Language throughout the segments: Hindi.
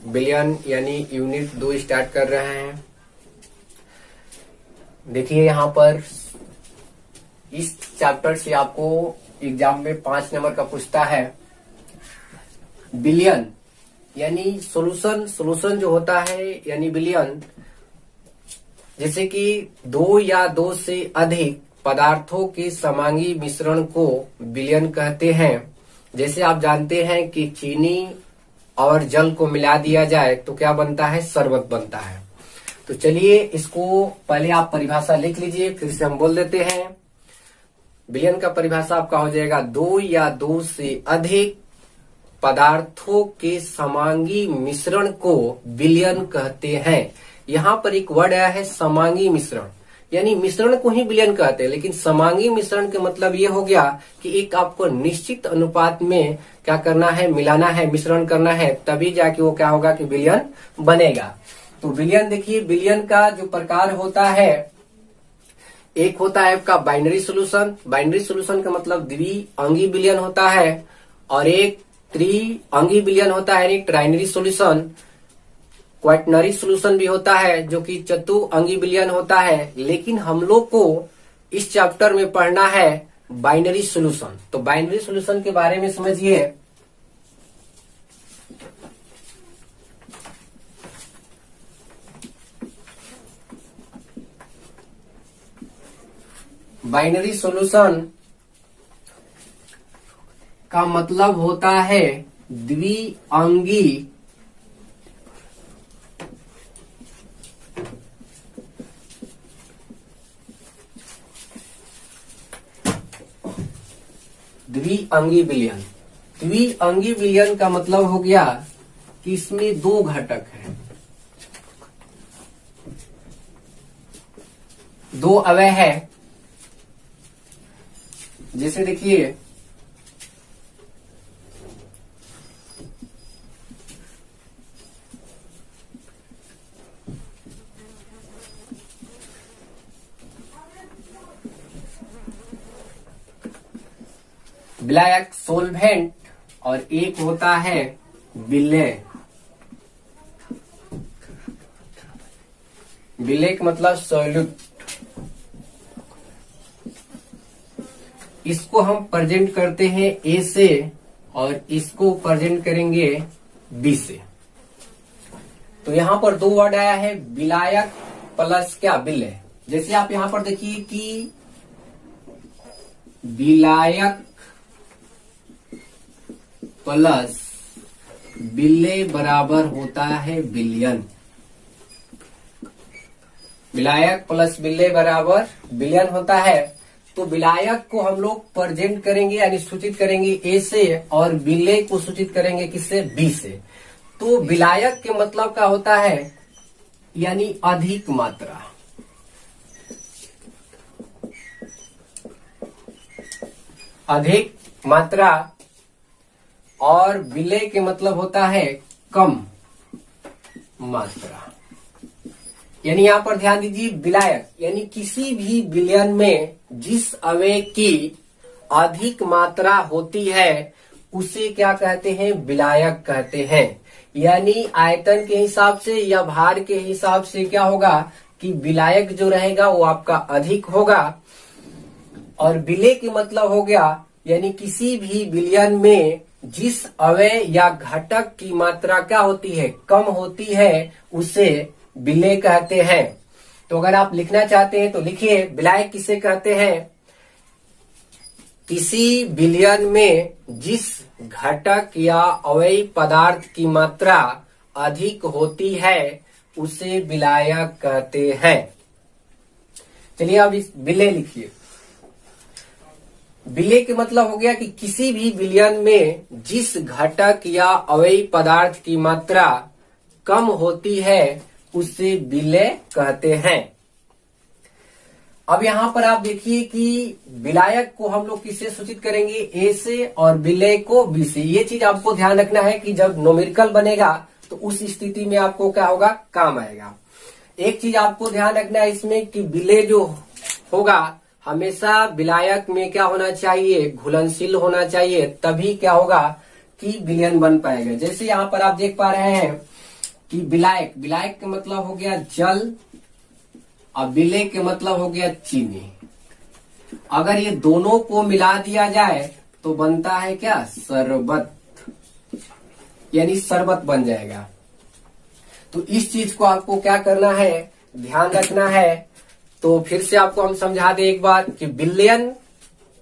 बिलियन यानी यूनिट 2 स्टार्ट कर रहे हैं। देखिए यहाँ पर इस चैप्टर से आपको एग्जाम में 5 नंबर का पूछता है। बिलियन यानी सोल्यूशन जो होता है यानी बिलियन, जैसे कि 2 या 2 से अधिक पदार्थों के समांगी मिश्रण को बिलियन कहते हैं। जैसे आप जानते हैं कि चीनी और जल को मिला दिया जाए तो क्या बनता है, शरबत बनता है। तो चलिए इसको पहले आप परिभाषा लिख लीजिए, फिर से हम बोल देते हैं। बिलियन का परिभाषा आपका हो जाएगा 2 या 2 से अधिक पदार्थों के समांगी मिश्रण को बिलियन कहते हैं। यहाँ पर एक वर्ड आया है समांगी मिश्रण, यानी मिश्रण को ही बिलियन कहते हैं, लेकिन समांगी मिश्रण का मतलब ये हो गया कि एक आपको निश्चित अनुपात में क्या करना है, मिलाना है, मिश्रण करना है, तभी जाके वो क्या होगा कि बिलियन बनेगा। तो बिलियन देखिए, बिलियन का जो प्रकार होता है, एक होता है आपका बाइनरी सोल्यूशन। बाइनरी सोल्यूशन का मतलब द्विअंगी बिलियन होता है, और एक त्रिअंगी बिलियन होता है, एक ट्राइनरी सोल्यूशन। क्वाटनरी सोल्यूशन भी होता है जो कि चतुअंगी बिलियन होता है। लेकिन हम लोग को इस चैप्टर में पढ़ना है बाइनरी सोल्यूशन। तो बाइनरी सोल्यूशन के बारे में समझिए। बाइनरी सॉल्यूशन का मतलब होता है द्विअंगी बिलियन। द्विअंगी बिलियन का मतलब हो गया कि इसमें 2 घटक हैं, 2 अवयव है। जैसे देखिए विलायक सोलवेंट और एक होता है विलेय। विलेय का मतलब सॉल्यूट। इसको हम प्रेजेंट करते हैं ए से और इसको प्रेजेंट करेंगे बी से। तो यहां पर 2 वर्ड आया है, विलायक प्लस क्या, विलेय। जैसे आप यहां पर देखिए कि विलायक प्लस विलेय बराबर होता है बिलियन। विलायक प्लस विलेय बराबर बिलियन होता है। तो विलायक को हम लोग प्रेजेंट करेंगे यानी सूचित करेंगे ए से, और विलेय को सूचित करेंगे किससे, बी से। तो विलायक के मतलब क्या होता है, यानी अधिक मात्रा। अधिक मात्रा। और विलेय के मतलब होता है कम मात्रा। यानी यहां पर ध्यान दीजिए, विलायक यानी किसी भी बिलियन में जिस अवयव की अधिक मात्रा होती है उसे क्या कहते हैं, विलायक कहते हैं। यानी आयतन के हिसाब से या भार के हिसाब से क्या होगा कि विलायक जो रहेगा वो आपका अधिक होगा। और विलेय के मतलब हो गया यानी किसी भी बिलियन में जिस अवयव या घटक की मात्रा क्या होती है, कम होती है, उसे विलेय कहते हैं। तो अगर आप लिखना चाहते हैं तो लिखिए, विलायक किसे कहते हैं, किसी बिलियन में जिस घटक या अवयव पदार्थ की मात्रा अधिक होती है उसे विलायक कहते हैं। चलिए अब इस विलेय लिखिए। विलेय के मतलब हो गया कि किसी भी बिलियन में जिस घटक या अवयव पदार्थ की मात्रा कम होती है उसे विलेय कहते हैं। अब यहाँ पर आप देखिए कि विलायक को हम लोग किससे सूचित करेंगे, ए से, और विलेय को बी से। ये चीज आपको ध्यान रखना है कि जब न्यूमेरिकल बनेगा तो उस स्थिति में आपको क्या होगा, काम आएगा। एक चीज आपको ध्यान रखना है इसमें कि विलेय जो होगा हमेशा विलायक में क्या होना चाहिए, घुलनशील होना चाहिए, तभी क्या होगा कि विलयन बन पाएगा। जैसे यहाँ पर आप देख पा रहे हैं कि विलायक, विलायक का मतलब हो गया जल और विलय के मतलब हो गया चीनी। अगर ये दोनों को मिला दिया जाए तो बनता है क्या, शरबत, यानी शरबत बन जाएगा। तो इस चीज को आपको क्या करना है, ध्यान रखना है। तो फिर से आपको हम समझा दें एक बार कि विलयन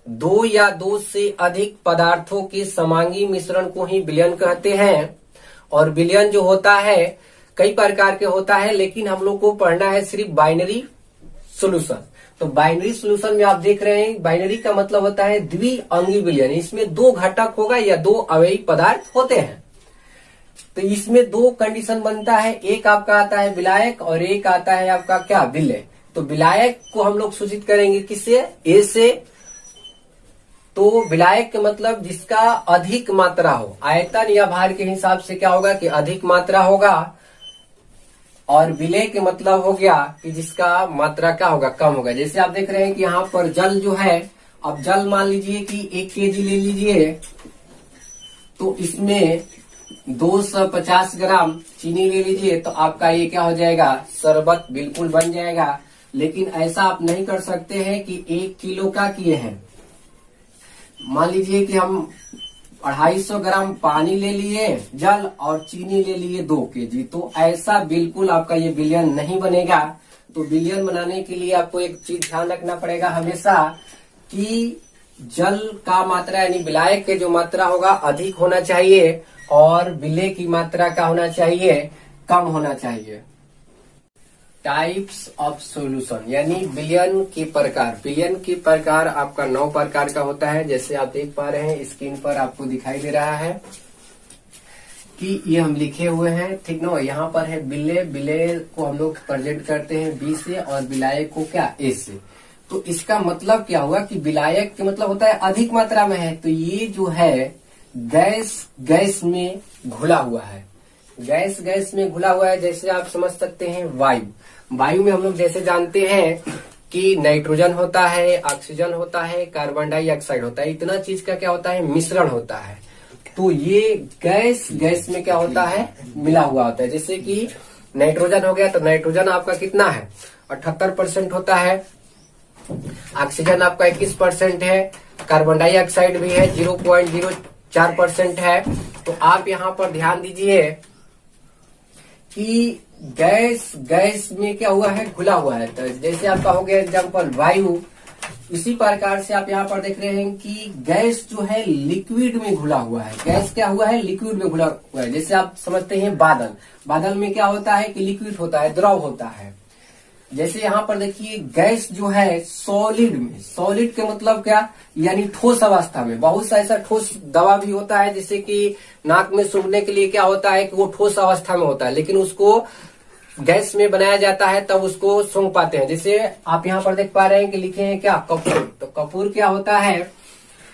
दो या दो से अधिक पदार्थों के समांगी मिश्रण को ही विलयन कहते हैं। और विलयन जो होता है कई प्रकार के होता है, लेकिन हम लोग को पढ़ना है सिर्फ बाइनरी सॉल्यूशन। तो बाइनरी सॉल्यूशन में आप देख रहे हैं, बाइनरी का मतलब होता है द्विअंगी विलयन। इसमें दो घटक होगा या दो अवयवी पदार्थ होते हैं। तो इसमें दो कंडीशन बनता है, एक आपका आता है विलायक और एक आता है आपका क्या, विलय। तो विलायक को हम लोग सूचित करेंगे किससे, ए से। तो विलायक के मतलब जिसका अधिक मात्रा हो, आयतन या भार के हिसाब से क्या होगा कि अधिक मात्रा होगा। और विलय के मतलब हो गया कि जिसका मात्रा क्या होगा, कम होगा। जैसे आप देख रहे हैं कि यहाँ पर जल जो है, अब जल मान लीजिए कि 1 kg ले लीजिए, तो इसमें 250 ग्राम चीनी ले लीजिए, तो आपका ये क्या हो जाएगा, शरबत बिल्कुल बन जाएगा। लेकिन ऐसा आप नहीं कर सकते हैं कि 1 किलो का किए हैं। मान लीजिए कि हम 250 ग्राम पानी ले लिए जल और चीनी ले लिए 2 kg, तो ऐसा बिल्कुल आपका ये विलयन नहीं बनेगा। तो विलयन बनाने के लिए आपको एक चीज ध्यान रखना पड़ेगा हमेशा कि जल का मात्रा यानी विलायक के जो मात्रा होगा अधिक होना चाहिए और विलय की मात्रा का होना चाहिए, कम होना चाहिए। टाइप्स ऑफ सॉल्यूशन यानी विलयन के प्रकार। विलयन के प्रकार आपका 9 प्रकार का होता है। जैसे आप देख पा रहे हैं स्क्रीन पर आपको दिखाई दे रहा है कि ये हम लिखे हुए हैं, ठीक ना। यहाँ पर है विलय, विलय को हम लोग प्रेजेंट करते हैं बी से और विलायक को क्या, ए से। तो इसका मतलब क्या हुआ कि विलायक के मतलब होता है अधिक मात्रा में है। तो ये जो है गैस में घुला हुआ है, गैस में घुला हुआ है। जैसे आप समझ सकते हैं वायु में हम लोग जैसे जानते हैं कि नाइट्रोजन होता है, ऑक्सीजन होता है, कार्बन डाइऑक्साइड होता है, इतना चीज का क्या होता है, मिश्रण होता है। तो ये गैस में क्या होता है, मिला हुआ होता है। जैसे कि नाइट्रोजन हो गया, तो नाइट्रोजन आपका कितना है, 78% होता है। ऑक्सीजन आपका 21% है, कार्बन डाइऑक्साइड भी है 0.04% है। तो आप यहाँ पर ध्यान दीजिए कि गैस में क्या हुआ है, घुला हुआ है। तो जैसे आपका हो गया एग्जाम्पल वायु, इसी प्रकार से आप यहाँ पर देख रहे हैं कि गैस जो है लिक्विड में घुला हुआ है। गैस क्या हुआ है, लिक्विड में घुला हुआ है। जैसे आप समझते हैं बादल में क्या होता है कि लिक्विड होता है, द्रव होता है। जैसे यहाँ पर देखिए गैस जो है सॉलिड में, सॉलिड के मतलब क्या, यानी ठोस अवस्था में। बहुत सा ऐसा ठोस दवा भी होता है जैसे कि नाक में सूंघने के लिए क्या होता है कि वो ठोस अवस्था में होता है, लेकिन उसको गैस में बनाया जाता है तब उसको सूंघ पाते हैं। जैसे आप यहाँ पर देख पा रहे हैं कि लिखे हैं क्या, कपूर। तो कपूर क्या होता है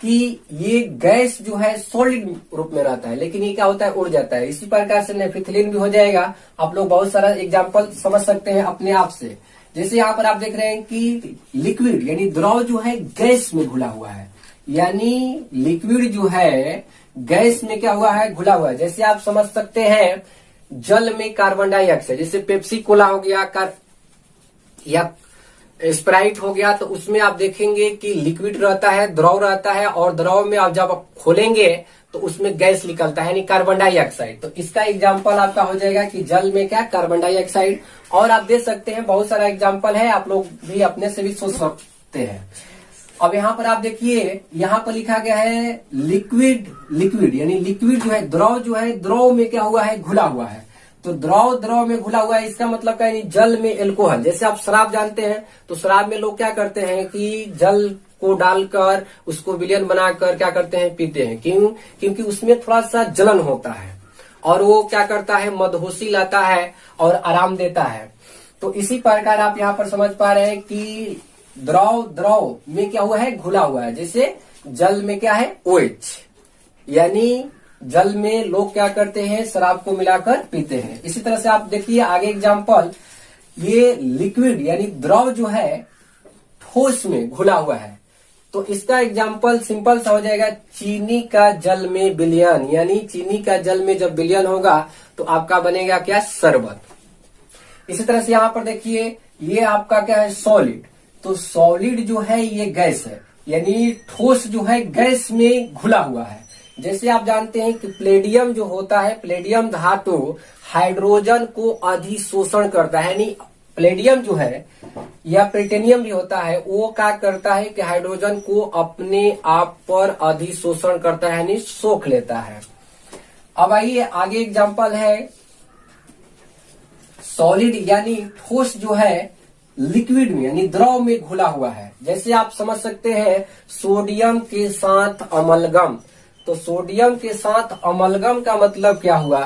कि ये गैस जो है सॉलिड रूप में रहता है, लेकिन ये क्या होता है, उड़ जाता है। इसी प्रकार से नेफ्रिथलीन भी हो जाएगा। आप लोग बहुत सारा एग्जाम्पल समझ सकते हैं अपने आप से। जैसे यहाँ पर आप देख रहे हैं कि लिक्विड यानी द्रव जो है गैस में घुला हुआ है, यानी लिक्विड जो है गैस में क्या हुआ है, घुला हुआ है। जैसे आप समझ सकते हैं जल में कार्बन डाइऑक्साइड, जैसे पेप्सी कोला हो गया या स्प्राइट हो गया, तो उसमें आप देखेंगे कि लिक्विड रहता है, द्रव रहता है, और द्रव में आप जब खोलेंगे तो उसमें गैस निकलता है यानी कार्बन डाइऑक्साइड। तो इसका एग्जाम्पल आपका हो जाएगा कि जल में क्या, कार्बन डाइऑक्साइड। और आप देख सकते हैं बहुत सारा एग्जाम्पल है, आप लोग भी अपने से भी सोच सकते हैं। अब यहाँ पर आप देखिए, यहाँ पर लिखा गया है लिक्विड यानी लिक्विड जो है, द्रव में क्या हुआ है, घुला हुआ है। तो द्रव में घुला हुआ है, इसका मतलब क्या है, जल में एल्कोहल। जैसे आप शराब जानते हैं, तो शराब में लोग क्या करते हैं कि जल को डालकर उसको विलयन बनाकर क्या करते हैं, पीते हैं। क्यों? क्योंकि उसमें थोड़ा सा जलन होता है और वो क्या करता है, मदहोशी लाता है और आराम देता है। तो इसी प्रकार आप यहाँ पर समझ पा रहे हैं कि द्रव में क्या हुआ है, घुला हुआ है। जैसे जल में क्या है, OH, यानी जल में लोग क्या करते हैं, शराब को मिलाकर पीते हैं। इसी तरह से आप देखिए आगे एग्जाम्पल, ये लिक्विड यानी द्रव जो है ठोस में घुला हुआ है, तो इसका एग्जाम्पल सिंपल सा हो जाएगा, चीनी का जल में विलयन, यानी चीनी का जल में जब विलयन होगा तो आपका बनेगा क्या, शरबत। इसी तरह से यहाँ पर देखिए, ये आपका क्या है, सॉलिड। तो सॉलिड जो है ये गैस है, यानी ठोस जो है गैस में घुला हुआ है। जैसे आप जानते हैं कि प्लेडियम जो होता है, प्लेडियम धातु हाइड्रोजन को अधिशोषण करता है, यानी प्लेडियम जो है या प्लेटिनियम भी होता है, वो क्या करता है कि हाइड्रोजन को अपने आप पर अधिशोषण करता है, यानी सोख लेता है। अब आइए आगे एग्जांपल है सॉलिड, यानी ठोस जो है लिक्विड में यानी द्रव में घुला हुआ है। जैसे आप समझ सकते हैं सोडियम के साथ अमलगम। तो सोडियम के साथ अमलगम का मतलब क्या हुआ,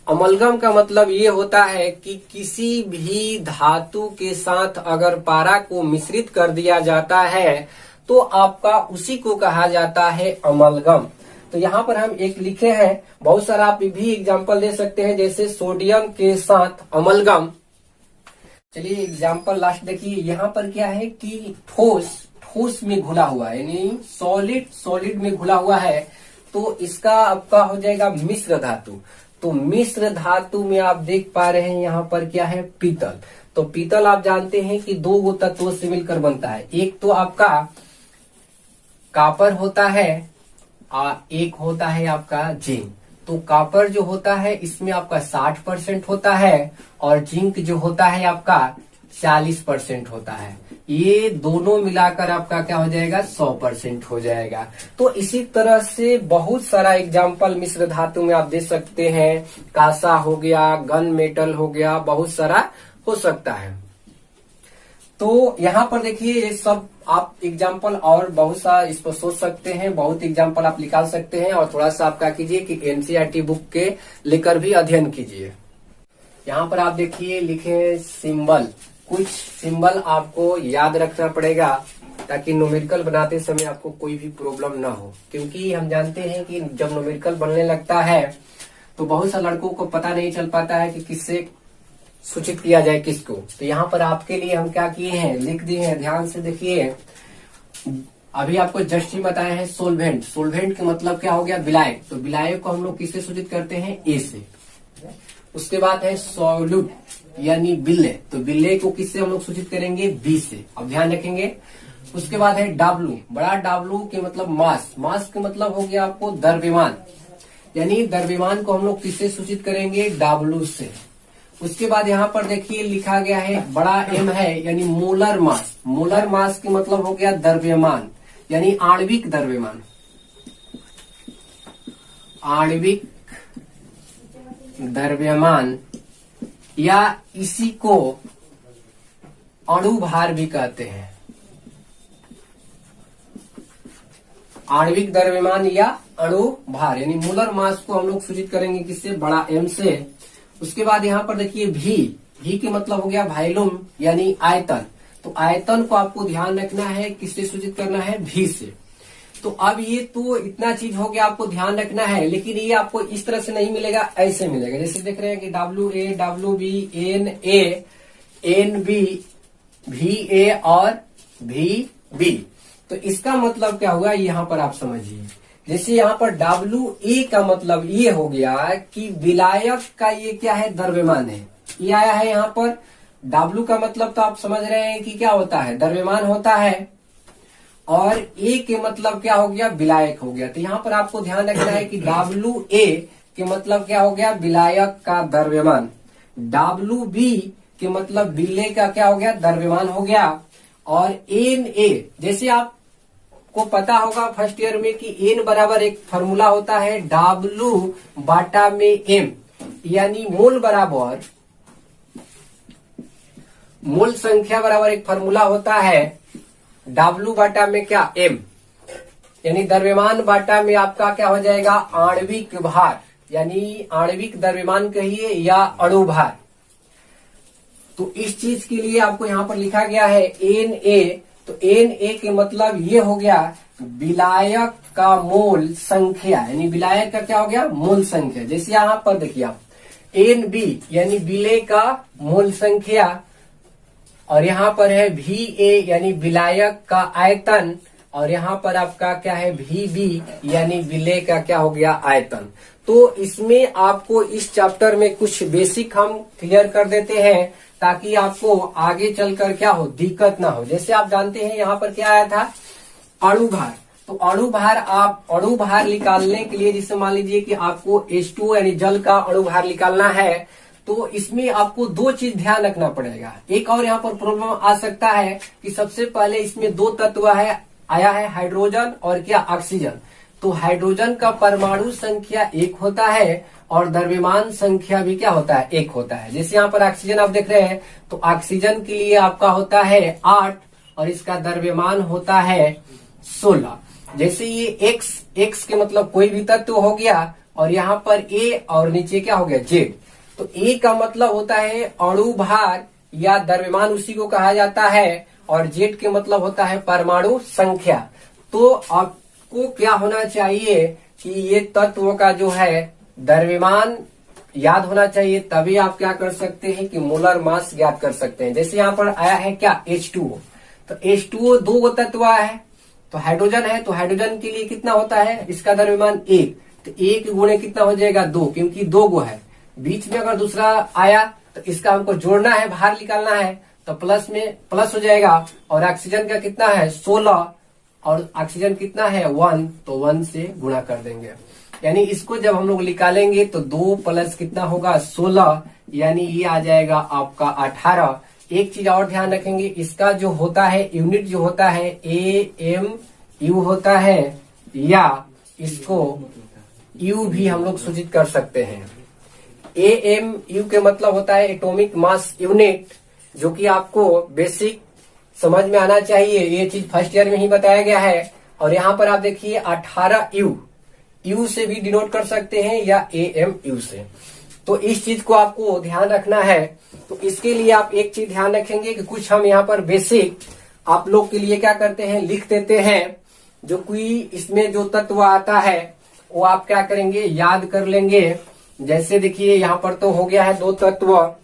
अमलगम का मतलब ये होता है कि किसी भी धातु के साथ अगर पारा को मिश्रित कर दिया जाता है तो आपका उसी को कहा जाता है अमलगम। तो यहाँ पर हम एक लिखे हैं, बहुत सारा आप भी एग्जाम्पल दे सकते हैं, जैसे सोडियम के साथ अमलगम। चलिए एग्जाम्पल लास्ट देखिए, यहाँ पर क्या है कि ठोस में घुला हुआ है, यानी सॉलिड में घुला हुआ है। तो इसका आपका हो जाएगा मिश्र धातु। तो मिश्र धातु में आप देख पा रहे हैं यहाँ पर क्या है, पीतल। तो पीतल आप जानते हैं कि दो गो तत्वों से मिलकर बनता है, एक तो आपका कॉपर होता है और एक होता है आपका जिंक। तो कॉपर जो होता है इसमें आपका 60% होता है और जिंक जो होता है आपका 40% होता है। ये दोनों मिलाकर आपका क्या हो जाएगा, 100% हो जाएगा। तो इसी तरह से बहुत सारा एग्जाम्पल मिश्र धातु में आप दे सकते हैं, कांसा हो गया, गन मेटल हो गया, बहुत सारा हो सकता है। तो यहाँ पर देखिए ये सब आप एग्जाम्पल और बहुत सा इस पर सोच सकते हैं, बहुत एग्जाम्पल आप निकाल सकते हैं। और थोड़ा सा आप क्या कीजिए कि एनसीईआरटी बुक के लेकर भी अध्ययन कीजिए। यहाँ पर आप देखिए लिखे सिंबल, कुछ सिंबल आपको याद रखना पड़ेगा ताकि न्यूमेरिकल बनाते समय आपको कोई भी प्रॉब्लम ना हो। क्योंकि हम जानते हैं कि जब न्यूमेरिकल बनने लगता है तो बहुत सा लड़कों को पता नहीं चल पाता है कि किससे सूचित किया जाए किसको। तो यहाँ पर आपके लिए हम क्या किए हैं, लिख दिए हैं, ध्यान से देखिए। अभी आपको जस्ट ही बताया है सोलवेंट। सोलवेंट का मतलब क्या हो गया, विलायक। तो विलायक को हम लोग किससे सूचित करते हैं, ए से। उसके बाद है सॉल्यूट यानी बिल्ले। तो बिल्ले को किससे हम लोग सूचित करेंगे, बी से। अब ध्यान रखेंगे। उसके बाद है डाब्लू, बड़ा डाब्लू के मतलब मास। मास का मतलब हो गया आपको द्रव्यमान, यानी द्रव्यमान को हम लोग किससे सूचित करेंगे, डाब्लू से। उसके बाद यहाँ पर देखिए लिखा गया है बड़ा एम है, यानी मोलर मास। मोलर मास के मतलब हो गया द्रव्यमान, यानी आणविक द्रव्यमान। आणविक द्रव्यमान या इसी को अणुभार भी कहते हैं। आणविक द्रव्यमान या अणुभार, यानी मोलर मास को हम लोग सूचित करेंगे किससे, बड़ा एम से। उसके बाद यहाँ पर देखिए भी के मतलब हो गया वॉल्यूम यानी आयतन। तो आयतन को आपको ध्यान रखना है, किससे सूचित करना है, भी से। तो अब ये तो इतना चीज हो गया, आपको ध्यान रखना है। लेकिन ये आपको इस तरह से नहीं मिलेगा, ऐसे मिलेगा। जैसे देख रहे हैं कि WA, WB, NA, NB, VA और VB। तो इसका मतलब क्या हुआ, यहाँ पर आप समझिए। जैसे यहाँ पर WA का मतलब ये हो गया कि विलायक का ये क्या है, द्रव्यमान है। ये आया है यहाँ पर। W का मतलब तो आप समझ रहे हैं कि क्या होता है, द्रव्यमान होता है। और A के मतलब क्या हो गया, विलायक हो गया। तो यहाँ पर आपको ध्यान रखना है कि WA के मतलब क्या हो गया, विलायक का द्रव्यमान। WB के मतलब बिल्ले का क्या हो गया, द्रव्यमान हो गया। और NA, जैसे आपको पता होगा फर्स्ट ईयर में कि N बराबर एक फॉर्मूला होता है W बाटा में M, यानी मोल बराबर मोल संख्या बराबर एक फॉर्मूला होता है W बाटा में क्या, M, यानी द्रव्यमान बाटा में आपका क्या हो जाएगा, आणविक भार, यानी आणविक द्रव्यमान कहिए या अणुभार। तो इस चीज के लिए आपको यहाँ पर लिखा गया है Na। तो Na के मतलब ये हो गया विलायक का मोल संख्या, यानी विलायक का क्या हो गया, मोल संख्या। जैसे यहाँ पर देखिए आप NB यानी विलेय का मोल संख्या, और यहाँ पर है VA यानी विलायक का आयतन, और यहाँ पर आपका क्या है VB यानी विलेय का क्या हो गया आयतन। तो इसमें आपको इस चैप्टर में कुछ बेसिक हम क्लियर कर देते हैं ताकि आपको आगे चलकर क्या हो दिक्कत ना हो। जैसे आप जानते हैं यहाँ पर क्या आया था अणु भार। तो अणु भार निकालने के लिए जैसे मान लीजिए कि आपको H2 यानी जल का अणु भार निकालना है तो इसमें आपको दो चीज ध्यान रखना पड़ेगा। एक और यहाँ पर प्रॉब्लम आ सकता है कि सबसे पहले इसमें दो तत्व आया है हाइड्रोजन और क्या ऑक्सीजन। तो हाइड्रोजन का परमाणु संख्या 1 होता है और द्रव्यमान संख्या भी क्या होता है 1 होता है। जैसे यहाँ पर ऑक्सीजन आप देख रहे हैं तो ऑक्सीजन के लिए आपका होता है 8 और इसका द्रव्यमान होता है 16। जैसे ये x के मतलब कोई भी तत्व हो गया और यहाँ पर A और नीचे क्या हो गया Z। तो A का मतलब होता है अणु भार या द्रव्यमान उसी को कहा जाता है और Z के मतलब होता है परमाणु संख्या। तो आपको क्या होना चाहिए कि ये तत्व का जो है द्रव्यमान याद होना चाहिए, तभी आप क्या कर सकते हैं कि मोलर मास ज्ञात कर सकते हैं। जैसे यहाँ पर आया है क्या H2O। तो H2O दो तत्व आया है तो हाइड्रोजन है तो हाइड्रोजन के लिए कितना होता है इसका द्रव्यमान 1। तो 1 गुणे कितना हो जाएगा 2 क्योंकि 2 गो है। बीच में अगर दूसरा आया तो इसका हमको जोड़ना है भार निकालना है तो प्लस में प्लस हो जाएगा। और ऑक्सीजन का कितना है 16 और ऑक्सीजन कितना है 1 तो 1 से गुणा कर देंगे। यानी इसको जब हम लोग निकालेंगे तो 2 प्लस कितना होगा 16 यानी ये आ जाएगा आपका 18। एक चीज और ध्यान रखेंगे इसका जो होता है यूनिट जो होता है AMU होता है या इसको U भी हम लोग सूचित कर सकते हैं। AMU के मतलब होता है एटॉमिक मास यूनिट, जो कि आपको बेसिक समझ में आना चाहिए। ये चीज फर्स्ट ईयर में ही बताया गया है। और यहाँ पर आप देखिए 18U U से भी डिनोट कर सकते हैं या AMU से। तो इस चीज को आपको ध्यान रखना है। तो इसके लिए आप एक चीज ध्यान रखेंगे कि कुछ हम यहाँ पर बेसिक आप लोग के लिए क्या करते हैं लिख देते हैं। जो कोई इसमें जो तत्व आता है वो आप क्या करेंगे याद कर लेंगे। जैसे देखिए यहाँ पर तो हो गया है 2 तत्व।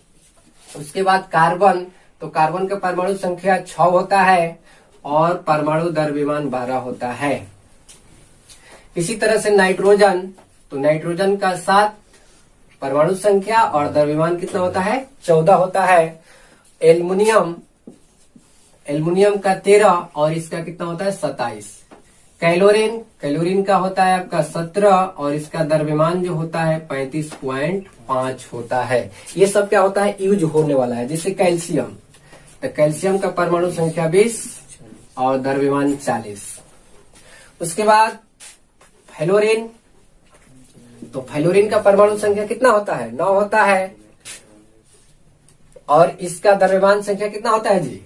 उसके बाद कार्बन, तो कार्बन का परमाणु संख्या 6 होता है और परमाणु द्रव्यमान 12 होता है। इसी तरह से नाइट्रोजन, तो नाइट्रोजन का 7 परमाणु संख्या और द्रव्यमान कितना होता है 14 होता है। एल्युमिनियम का 13 और इसका कितना होता है 27। कैलोरीन का होता है आपका 17 और इसका द्रव्यमान जो होता है 35.5 होता है। ये सब क्या होता है यूज होने वाला है। जैसे कैल्शियम, तो कैल्शियम का परमाणु संख्या 20 और द्रव्यमान 40। उसके बाद फ्लोरीन, तो फ्लोरीन का परमाणु संख्या कितना होता है 9 होता है और इसका द्रव्यमान संख्या कितना होता है जी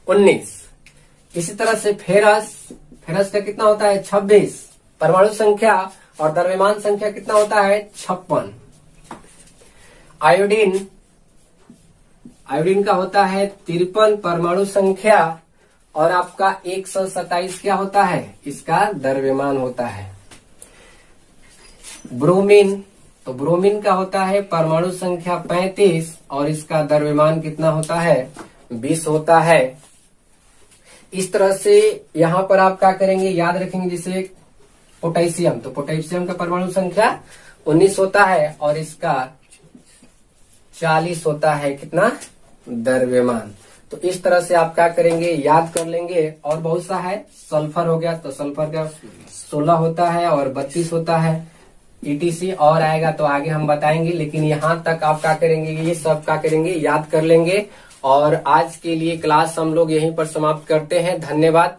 19। इसी तरह से फेरस का कितना होता है 26 परमाणु संख्या और द्रव्यमान संख्या कितना होता है 56। आयोडीन का होता है 53 परमाणु संख्या और आपका 127 क्या होता है इसका द्रव्यमान होता है। ब्रोमीन, तो ब्रोमीन का होता है परमाणु संख्या 35 और इसका द्रव्यमान कितना होता है 20 होता है। इस तरह से यहाँ पर आप क्या करेंगे याद रखेंगे। जैसे पोटेशियम, तो पोटेशियम का परमाणु संख्या 19 होता है और इसका 40 होता है कितना द्रव्यमान। तो इस तरह से आप क्या करेंगे याद कर लेंगे। और बहुत सा है, सल्फर हो गया तो सल्फर का 16 होता है और 32 होता है ETC और आएगा तो आगे हम बताएंगे। लेकिन यहाँ तक आप क्या करेंगे ये सब क्या करेंगे याद कर लेंगे। और आज के लिए क्लास हम लोग यहीं पर समाप्त करते हैं। धन्यवाद।